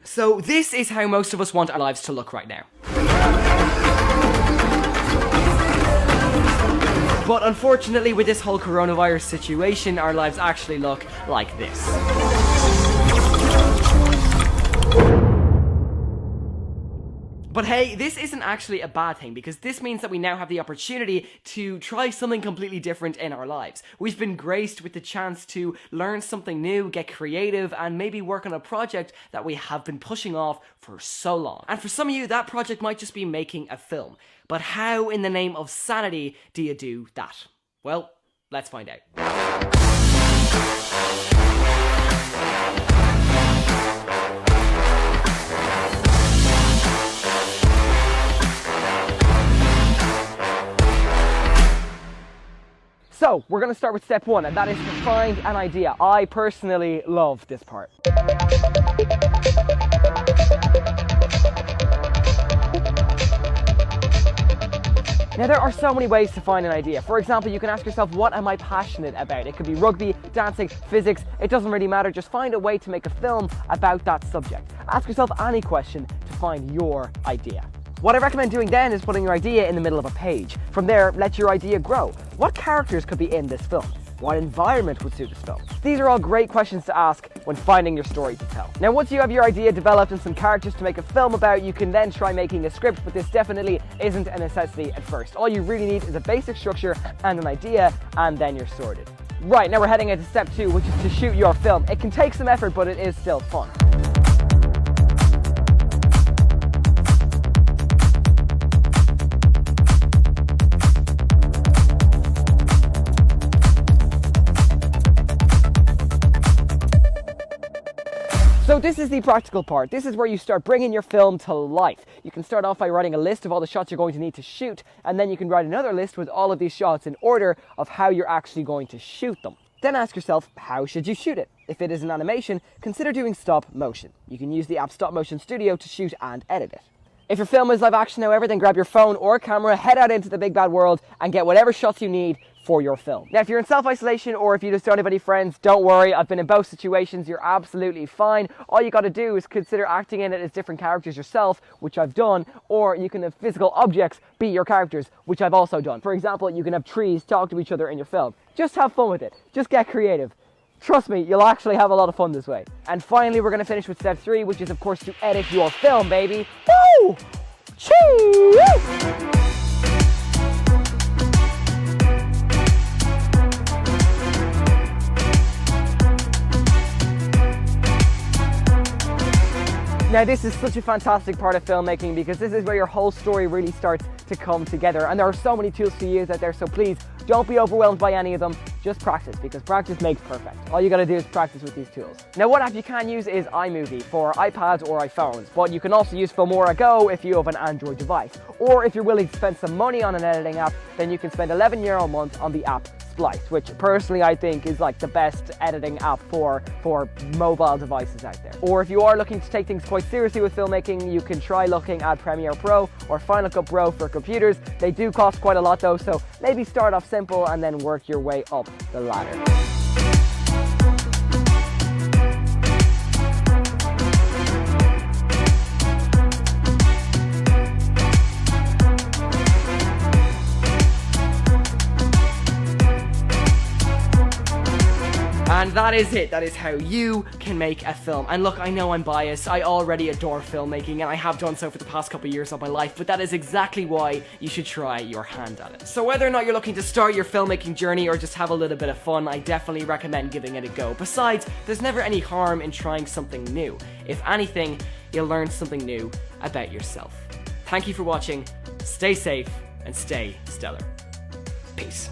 So this is how most of us want our lives to look right now. But unfortunately, with this whole coronavirus situation, our lives actually look like this. But hey, this isn't actually a bad thing, because this means that we now have the opportunity to try something completely different in our lives. We've been graced with the chance to learn something new, get creative, and maybe work on a project that we have been pushing off for so long. And for some of you, that project might just be making a film. But how in the name of sanity do you do that? Well, let's find out. So, we're going to start with step one, and that is to find an idea. I personally love this part. Now, there are so many ways to find an idea. For example, you can ask yourself, what am I passionate about? It could be rugby, dancing, physics, it doesn't really matter. Just find a way to make a film about that subject. Ask yourself any question to find your idea. What I recommend doing then is putting your idea in the middle of a page. From there, let your idea grow. What characters could be in this film? What environment would suit this film? These are all great questions to ask when finding your story to tell. Now, once you have your idea developed and some characters to make a film about, you can then try making a script, but this definitely isn't a necessity at first. All you really need is a basic structure and an idea, and then you're sorted. Right, now we're heading into step two, which is to shoot your film. It can take some effort, but it is still fun. So this is the practical part. This is where you start bringing your film to life. You can start off by writing a list of all the shots you're going to need to shoot, and then you can write another list with all of these shots in order of how you're actually going to shoot them. Then ask yourself, how should you shoot it? If it is an animation, consider doing stop motion. You can use the app Stop Motion Studio to shoot and edit it. If your film is live action, however, then grab your phone or camera, head out into the big bad world, and get whatever shots you need for your film. Now, if you're in self-isolation or if you just don't have any friends, don't worry. I've been in both situations. You're absolutely fine. All you got to do is consider acting in it as different characters yourself, which I've done, or you can have physical objects be your characters, which I've also done. For example, you can have trees talk to each other in your film. Just have fun with it. Just get creative. Trust me, you'll actually have a lot of fun this way. And finally, we're going to finish with step three, which is, of course, to edit your film, baby. Woo! Chee! Now, this is such a fantastic part of filmmaking, because this is where your whole story really starts to come together, and there are so many tools to use out there, so please don't be overwhelmed by any of them. Just practice, because practice makes perfect. All you gotta do is practice with these tools. Now, one app you can use is iMovie for iPads or iPhones, but you can also use Filmora Go if you have an Android device. Or if you're willing to spend some money on an editing app, then you can spend €11 a month on the app Splice, which personally I think is like the best editing app for mobile devices out there. Or if you are looking to take things quite seriously with filmmaking, you can try looking at Premiere Pro or Final Cut Pro for computers. They do cost quite a lot though, so maybe start off simple and then work your way up the ladder. And that is it. That is how you can make a film. And look, I know I'm biased. I already adore filmmaking, and I have done so for the past couple of years of my life, but that is exactly why you should try your hand at it. So whether or not you're looking to start your filmmaking journey or just have a little bit of fun, I definitely recommend giving it a go. Besides, there's never any harm in trying something new. If anything, you'll learn something new about yourself. Thank you for watching. Stay safe and stay stellar. Peace.